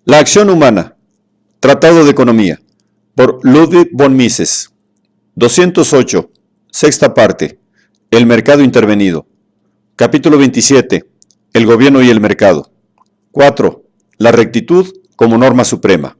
La acción humana. Tratado de Economía. Por Ludwig von Mises. 208. Sexta parte. El mercado intervenido. Capítulo 27. El gobierno y el mercado. 4. La rectitud como norma suprema.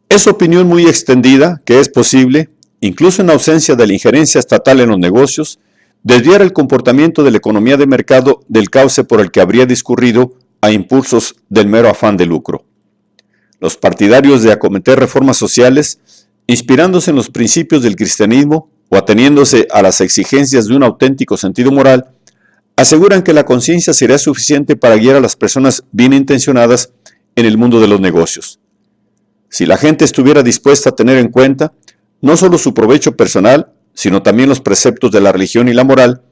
Es opinión muy extendida que es posible, incluso en ausencia de la injerencia estatal en los negocios, desviar el comportamiento de la economía de mercado del cauce por el que habría discurrido a impulsos del mero afán de lucro. Los partidarios de acometer reformas sociales, inspirándose en los principios del cristianismo o ateniéndose a las exigencias de un auténtico sentido moral, aseguran que la conciencia sería suficiente para guiar a las personas bien intencionadas en el mundo de los negocios. Si la gente estuviera dispuesta a tener en cuenta no solo su provecho personal, sino también los preceptos de la religión y la moral,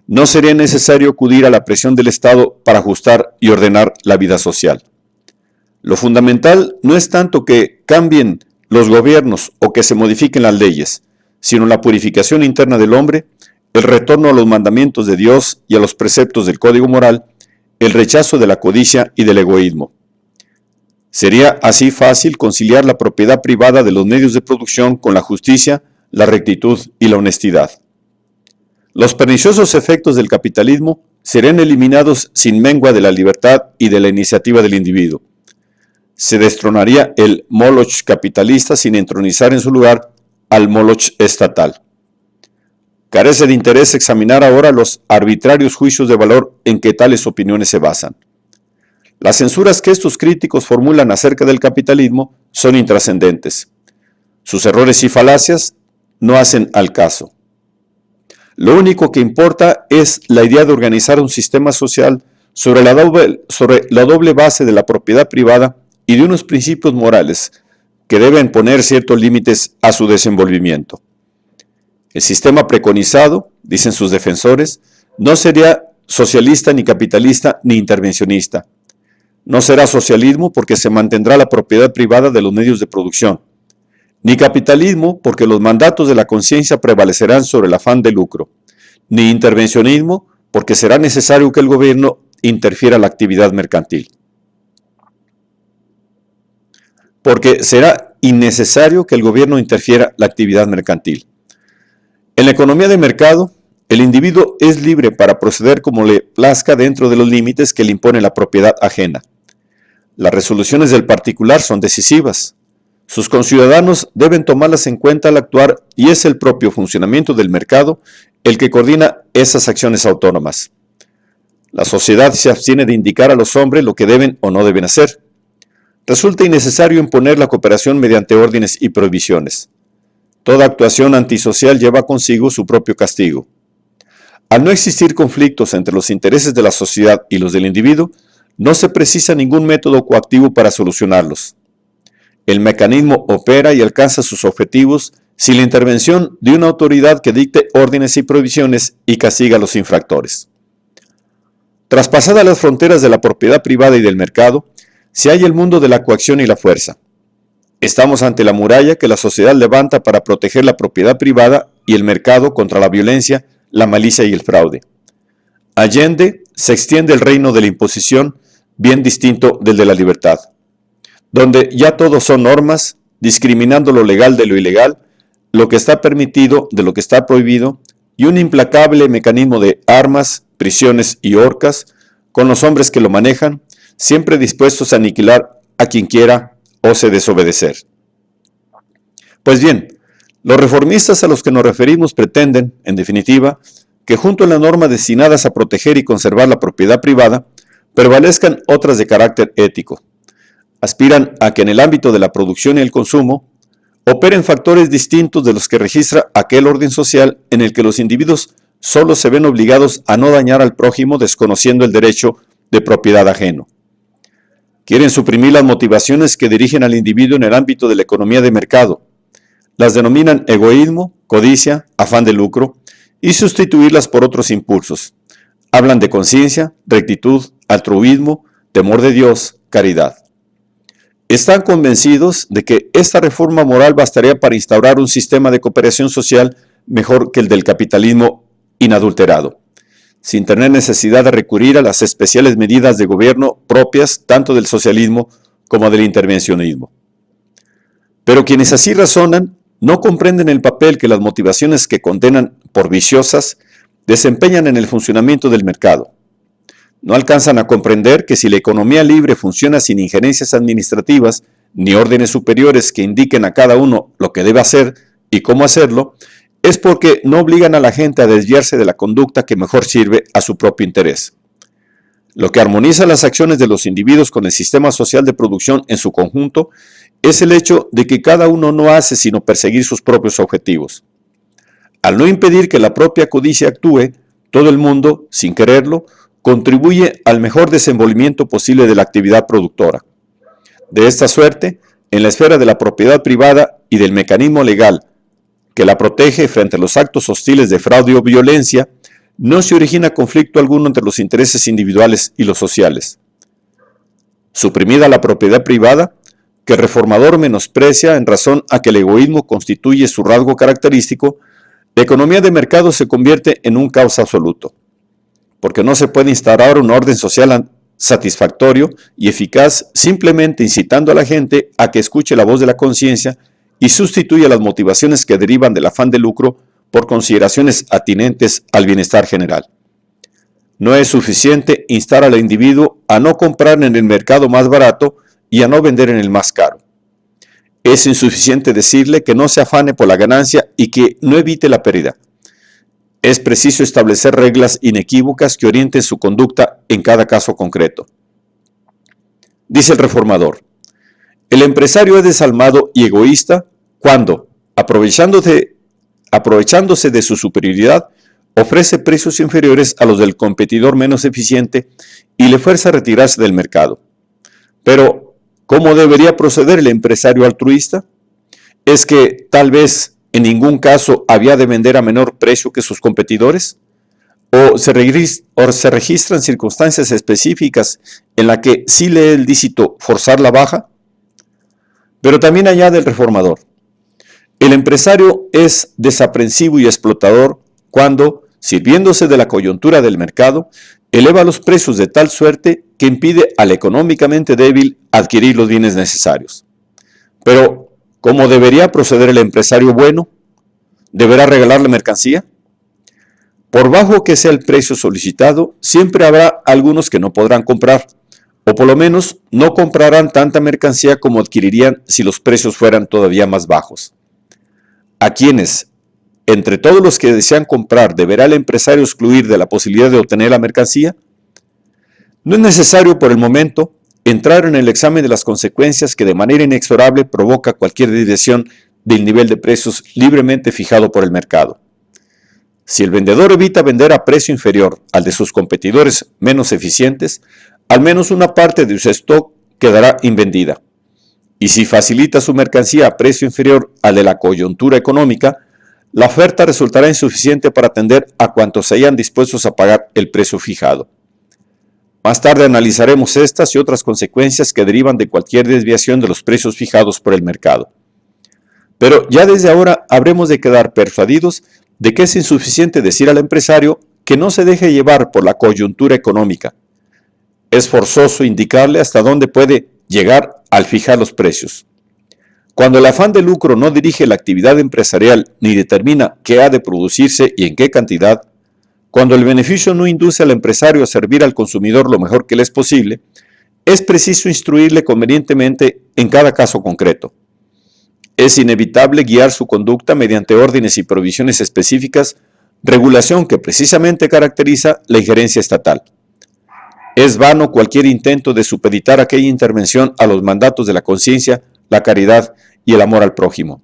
no sería necesario acudir a la presión del Estado para ajustar y ordenar la vida social. Lo fundamental no es tanto que cambien los gobiernos o que se modifiquen las leyes, sino la purificación interna del hombre, el retorno a los mandamientos de Dios y a los preceptos del código moral, el rechazo de la codicia y del egoísmo. Sería así fácil conciliar la propiedad privada de los medios de producción con la justicia, la rectitud y la honestidad. Los perniciosos efectos del capitalismo serían eliminados sin mengua de la libertad y de la iniciativa del individuo. Se destronaría el Moloch capitalista sin entronizar en su lugar al Moloch estatal. Carece de interés examinar ahora los arbitrarios juicios de valor en que tales opiniones se basan. Las censuras que estos críticos formulan acerca del capitalismo son intrascendentes. Sus errores y falacias no hacen al caso. Lo único que importa es la idea de organizar un sistema social sobre la doble base de la propiedad privada y de unos principios morales que deben poner ciertos límites a su desenvolvimiento. El sistema preconizado, dicen sus defensores, no sería socialista ni capitalista ni intervencionista. No será socialismo porque se mantendrá la propiedad privada de los medios de producción, ni capitalismo porque los mandatos de la conciencia prevalecerán sobre el afán de lucro, ni intervencionismo porque será necesario que el gobierno interfiera en la actividad mercantil. Porque será innecesario que el gobierno interfiera en la actividad mercantil. En la economía de mercado, el individuo es libre para proceder como le plazca dentro de los límites que le impone la propiedad ajena. Las resoluciones del particular son decisivas. Sus conciudadanos deben tomarlas en cuenta al actuar y es el propio funcionamiento del mercado el que coordina esas acciones autónomas. La sociedad se abstiene de indicar a los hombres lo que deben o no deben hacer. Resulta innecesario imponer la cooperación mediante órdenes y prohibiciones. Toda actuación antisocial lleva consigo su propio castigo. Al no existir conflictos entre los intereses de la sociedad y los del individuo, no se precisa ningún método coactivo para solucionarlos. El mecanismo opera y alcanza sus objetivos sin la intervención de una autoridad que dicte órdenes y prohibiciones y castiga a los infractores. Traspasadas las fronteras de la propiedad privada y del mercado, se halla el mundo de la coacción y la fuerza. Estamos ante la muralla que la sociedad levanta para proteger la propiedad privada y el mercado contra la violencia, la malicia y el fraude. Allende se extiende el reino de la imposición, bien distinto del de la libertad, donde ya todos son normas, discriminando lo legal de lo ilegal, lo que está permitido de lo que está prohibido, y un implacable mecanismo de armas, prisiones y horcas, con los hombres que lo manejan, siempre dispuestos a aniquilar a quien quiera ose desobedecer. Pues bien, los reformistas a los que nos referimos pretenden, en definitiva, que junto a las normas destinadas a proteger y conservar la propiedad privada, prevalezcan otras de carácter ético. Aspiran a que en el ámbito de la producción y el consumo operen factores distintos de los que registra aquel orden social en el que los individuos solo se ven obligados a no dañar al prójimo desconociendo el derecho de propiedad ajeno. Quieren suprimir las motivaciones que dirigen al individuo en el ámbito de la economía de mercado. Las denominan egoísmo, codicia, afán de lucro y sustituirlas por otros impulsos. Hablan de conciencia, rectitud, altruismo, temor de Dios, caridad. Están convencidos de que esta reforma moral bastaría para instaurar un sistema de cooperación social mejor que el del capitalismo inadulterado. sin tener necesidad de recurrir a las especiales medidas de gobierno propias tanto del socialismo como del intervencionismo. Pero quienes así razonan no comprenden el papel que las motivaciones que condenan por viciosas desempeñan en el funcionamiento del mercado. No alcanzan a comprender que si la economía libre funciona sin injerencias administrativas ni órdenes superiores que indiquen a cada uno lo que debe hacer y cómo hacerlo, es porque no obligan a la gente a desviarse de la conducta que mejor sirve a su propio interés. Lo que armoniza las acciones de los individuos con el sistema social de producción en su conjunto es el hecho de que cada uno no hace sino perseguir sus propios objetivos. Al no impedir que la propia codicia actúe, todo el mundo, sin quererlo, contribuye al mejor desenvolvimiento posible de la actividad productora. De esta suerte, en la esfera de la propiedad privada y del mecanismo legal que la protege frente a los actos hostiles de fraude o violencia, no se origina conflicto alguno entre los intereses individuales y los sociales. Suprimida la propiedad privada, que el reformador menosprecia en razón a que el egoísmo constituye su rasgo característico, la economía de mercado se convierte en un caos absoluto, porque no se puede instaurar un orden social satisfactorio y eficaz simplemente incitando a la gente a que escuche la voz de la conciencia y sustituya las motivaciones que derivan del afán de lucro por consideraciones atinentes al bienestar general. No es suficiente instar al individuo a no comprar en el mercado más barato y a no vender en el más caro. Es insuficiente decirle que no se afane por la ganancia y que no evite la pérdida. Es preciso establecer reglas inequívocas que orienten su conducta en cada caso concreto. Dice el reformador: el empresario es desalmado y egoísta cuando, aprovechándose de su superioridad, ofrece precios inferiores a los del competidor menos eficiente y le fuerza a retirarse del mercado. Pero, ¿cómo debería proceder el empresario altruista? ¿Es que tal vez en ningún caso había de vender a menor precio que sus competidores? ¿O se registran circunstancias específicas en las que sí le es lícito forzar la baja? Pero también añade el reformador: el empresario es desaprensivo y explotador cuando, sirviéndose de la coyuntura del mercado, eleva los precios de tal suerte que impide al económicamente débil adquirir los bienes necesarios. Pero, ¿cómo debería proceder el empresario bueno? ¿Deberá regalarle mercancía? Por bajo que sea el precio solicitado, siempre habrá algunos que no podrán comprar, o por lo menos no comprarán tanta mercancía como adquirirían si los precios fueran todavía más bajos. A quienes, entre todos los que desean comprar, deberá el empresario excluir de la posibilidad de obtener la mercancía. No es necesario por el momento entrar en el examen de las consecuencias que de manera inexorable provoca cualquier desviación del nivel de precios libremente fijado por el mercado. Si el vendedor evita vender a precio inferior al de sus competidores menos eficientes, al menos una parte de su stock quedará invendida. Y si facilita su mercancía a precio inferior al de la coyuntura económica, la oferta resultará insuficiente para atender a cuantos se hayan dispuestos a pagar el precio fijado. Más tarde analizaremos estas y otras consecuencias que derivan de cualquier desviación de los precios fijados por el mercado. Pero ya desde ahora habremos de quedar persuadidos de que es insuficiente decir al empresario que no se deje llevar por la coyuntura económica. Es forzoso indicarle hasta dónde puede llegar al fijar los precios. Cuando el afán de lucro no dirige la actividad empresarial ni determina qué ha de producirse y en qué cantidad, cuando el beneficio no induce al empresario a servir al consumidor lo mejor que le es posible, es preciso instruirle convenientemente en cada caso concreto. Es inevitable guiar su conducta mediante órdenes y provisiones específicas, regulación que precisamente caracteriza la injerencia estatal. Es vano cualquier intento de supeditar aquella intervención a los mandatos de la conciencia, la caridad y el amor al prójimo.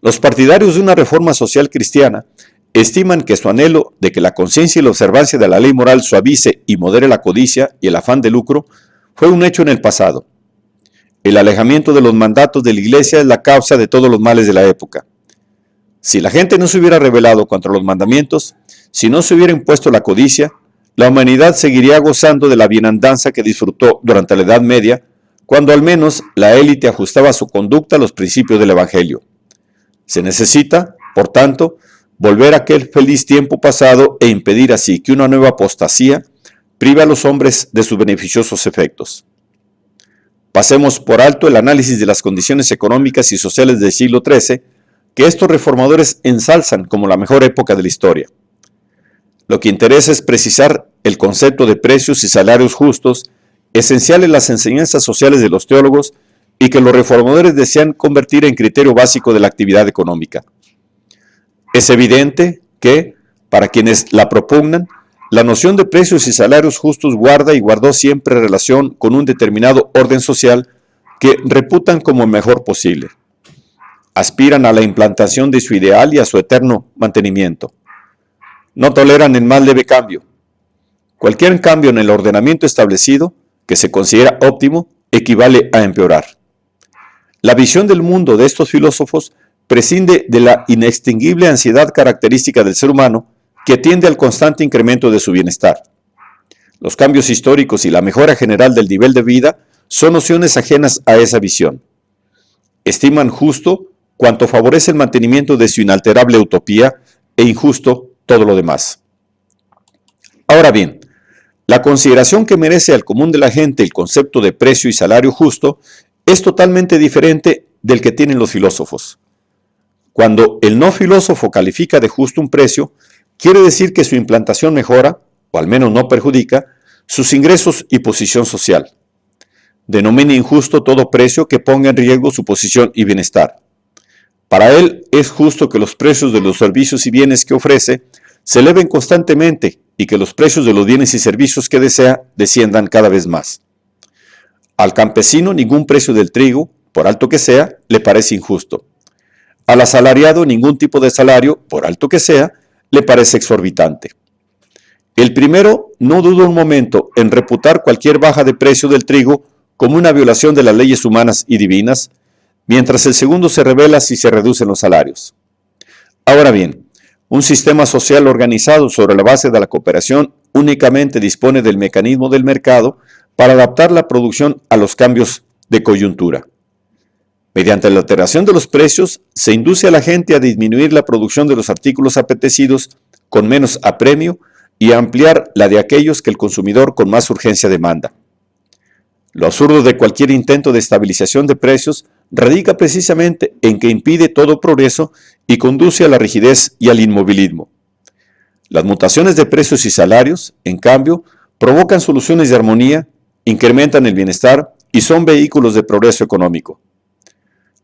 Los partidarios de una reforma social cristiana estiman que su anhelo de que la conciencia y la observancia de la ley moral suavice y modere la codicia y el afán de lucro fue un hecho en el pasado. El alejamiento de los mandatos de la Iglesia es la causa de todos los males de la época. Si la gente no se hubiera rebelado contra los mandamientos, si no se hubiera impuesto la codicia, la humanidad seguiría gozando de la bienandanza que disfrutó durante la Edad Media, cuando al menos la élite ajustaba su conducta a los principios del Evangelio. Se necesita, por tanto, volver a aquel feliz tiempo pasado e impedir así que una nueva apostasía prive a los hombres de sus beneficiosos efectos. Pasemos por alto el análisis de las condiciones económicas y sociales del siglo XIII, que estos reformadores ensalzan como la mejor época de la historia. Lo que interesa es precisar el concepto de precios y salarios justos, esencial en las enseñanzas sociales de los teólogos y que los reformadores desean convertir en criterio básico de la actividad económica. Es evidente que, para quienes la propugnan, la noción de precios y salarios justos guarda y guardó siempre relación con un determinado orden social que reputan como el mejor posible. Aspiran a la implantación de su ideal y a su eterno mantenimiento. No toleran el más leve cambio. Cualquier cambio en el ordenamiento establecido, que se considera óptimo, equivale a empeorar. La visión del mundo de estos filósofos prescinde de la inextinguible ansiedad característica del ser humano que tiende al constante incremento de su bienestar. Los cambios históricos y la mejora general del nivel de vida son nociones ajenas a esa visión. Estiman justo cuanto favorece el mantenimiento de su inalterable utopía e injusto todo lo demás. Ahora bien, la consideración que merece al común de la gente el concepto de precio y salario justo es totalmente diferente del que tienen los filósofos. Cuando el no filósofo califica de justo un precio, quiere decir que su implantación mejora, o al menos no perjudica, sus ingresos y posición social. Denomina injusto todo precio que ponga en riesgo su posición y bienestar. Para él es justo que los precios de los servicios y bienes que ofrece se eleven constantemente y que los precios de los bienes y servicios que desea desciendan cada vez más. Al campesino ningún precio del trigo, por alto que sea, le parece injusto. Al asalariado ningún tipo de salario, por alto que sea, le parece exorbitante. El primero no duda un momento en reputar cualquier baja de precio del trigo como una violación de las leyes humanas y divinas, mientras el segundo se revela si se reducen los salarios. Ahora bien, un sistema social organizado sobre la base de la cooperación únicamente dispone del mecanismo del mercado para adaptar la producción a los cambios de coyuntura. Mediante la alteración de los precios, se induce a la gente a disminuir la producción de los artículos apetecidos con menos apremio y a ampliar la de aquellos que el consumidor con más urgencia demanda. Lo absurdo de cualquier intento de estabilización de precios radica precisamente en que impide todo progreso y conduce a la rigidez y al inmovilismo. Las mutaciones de precios y salarios, en cambio, provocan soluciones de armonía, incrementan el bienestar y son vehículos de progreso económico.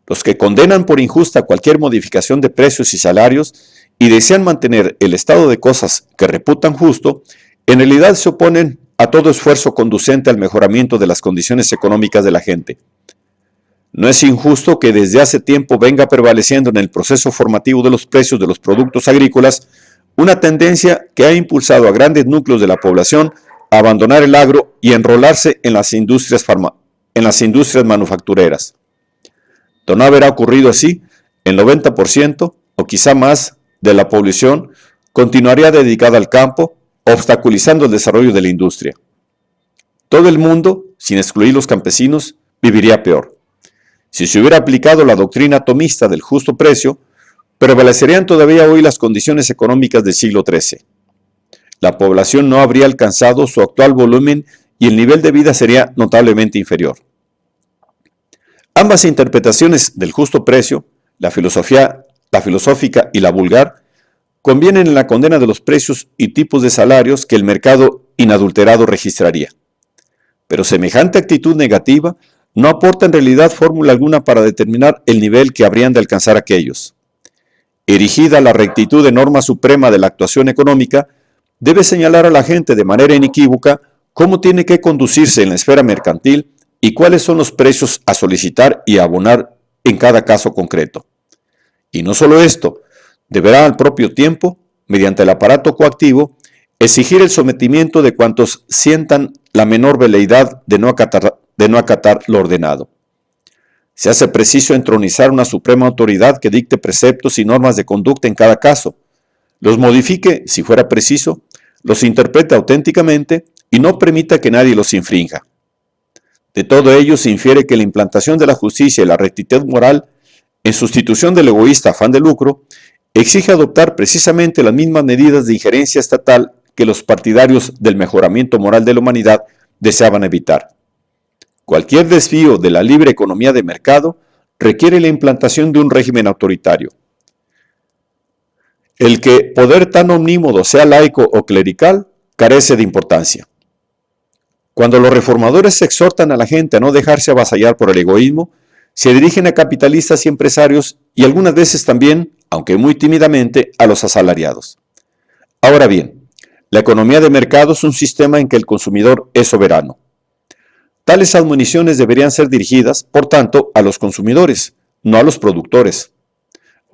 Los que condenan por injusta cualquier modificación de precios y salarios y desean mantener el estado de cosas que reputan justo, en realidad se oponen a todo esfuerzo conducente al mejoramiento de las condiciones económicas de la gente. No es injusto que desde hace tiempo venga prevaleciendo en el proceso formativo de los precios de los productos agrícolas una tendencia que ha impulsado a grandes núcleos de la población a abandonar el agro y enrolarse en las industrias manufactureras. De no haber ocurrido así, el 90% o quizá más de la población continuaría dedicada al campo, obstaculizando el desarrollo de la industria. Todo el mundo, sin excluir los campesinos, viviría peor. Si se hubiera aplicado la doctrina atomista del justo precio, prevalecerían todavía hoy las condiciones económicas del siglo XIII. La población no habría alcanzado su actual volumen y el nivel de vida sería notablemente inferior. Ambas interpretaciones del justo precio, la filosófica y la vulgar, convienen en la condena de los precios y tipos de salarios que el mercado inadulterado registraría. Pero semejante actitud negativa no aporta en realidad fórmula alguna para determinar el nivel que habrían de alcanzar aquellos. Erigida la rectitud de norma suprema de la actuación económica, debe señalar a la gente de manera inequívoca cómo tiene que conducirse en la esfera mercantil y cuáles son los precios a solicitar y a abonar en cada caso concreto. Y no solo esto, deberá al propio tiempo, mediante el aparato coactivo, exigir el sometimiento de cuantos sientan la menor veleidad de no acatar lo ordenado. Se hace preciso entronizar una suprema autoridad que dicte preceptos y normas de conducta en cada caso, los modifique si fuera preciso, los interprete auténticamente y no permita que nadie los infrinja. De todo ello se infiere que la implantación de la justicia y la rectitud moral, en sustitución del egoísta afán de lucro, exige adoptar precisamente las mismas medidas de injerencia estatal que los partidarios del mejoramiento moral de la humanidad deseaban evitar. Cualquier desvío de la libre economía de mercado requiere la implantación de un régimen autoritario. El que poder tan omnímodo sea laico o clerical carece de importancia. Cuando los reformadores exhortan a la gente a no dejarse avasallar por el egoísmo, se dirigen a capitalistas y empresarios y algunas veces también, aunque muy tímidamente, a los asalariados. Ahora bien, la economía de mercado es un sistema en que el consumidor es soberano. Tales admoniciones deberían ser dirigidas, por tanto, a los consumidores, no a los productores.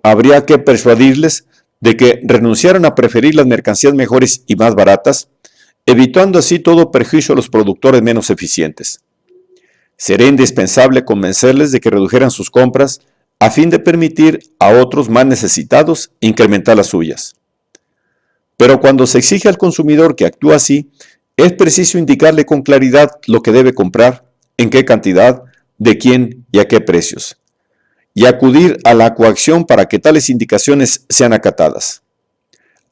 Habría que persuadirles de que renunciaran a preferir las mercancías mejores y más baratas, evitando así todo perjuicio a los productores menos eficientes. Sería indispensable convencerles de que redujeran sus compras a fin de permitir a otros más necesitados incrementar las suyas. Pero cuando se exige al consumidor que actúe así, es preciso indicarle con claridad lo que debe comprar, en qué cantidad, de quién y a qué precios, y acudir a la coacción para que tales indicaciones sean acatadas.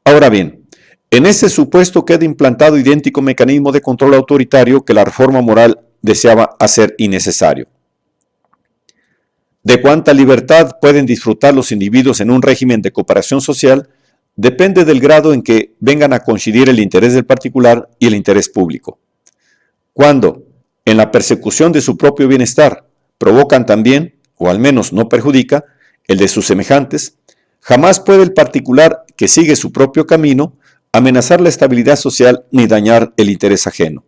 Ahora bien, en este supuesto queda implantado idéntico mecanismo de control autoritario que la reforma moral deseaba hacer innecesario. De cuánta libertad pueden disfrutar los individuos en un régimen de cooperación social depende del grado en que vengan a coincidir el interés del particular y el interés público. Cuando, en la persecución de su propio bienestar, provocan también, o al menos no perjudica, el de sus semejantes, jamás puede el particular que sigue su propio camino amenazar la estabilidad social ni dañar el interés ajeno.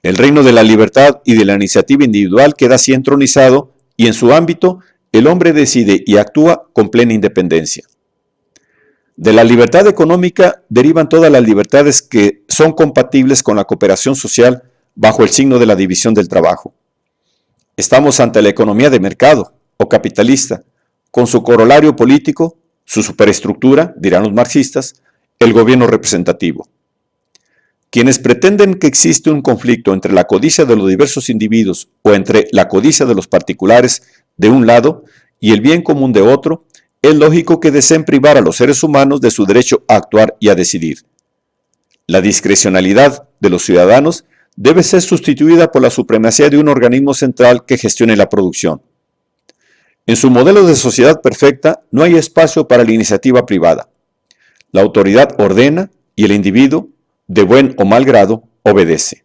El reino de la libertad y de la iniciativa individual queda así entronizado y en su ámbito el hombre decide y actúa con plena independencia. De la libertad económica derivan todas las libertades que son compatibles con la cooperación social bajo el signo de la división del trabajo. Estamos ante la economía de mercado o capitalista, con su corolario político, su superestructura, dirán los marxistas, el gobierno representativo. Quienes pretenden que existe un conflicto entre la codicia de los diversos individuos o entre la codicia de los particulares de un lado y el bien común de otro, es lógico que deseen privar a los seres humanos de su derecho a actuar y a decidir. La discrecionalidad de los ciudadanos debe ser sustituida por la supremacía de un organismo central que gestione la producción. En su modelo de sociedad perfecta no hay espacio para la iniciativa privada. La autoridad ordena y el individuo, de buen o mal grado, obedece.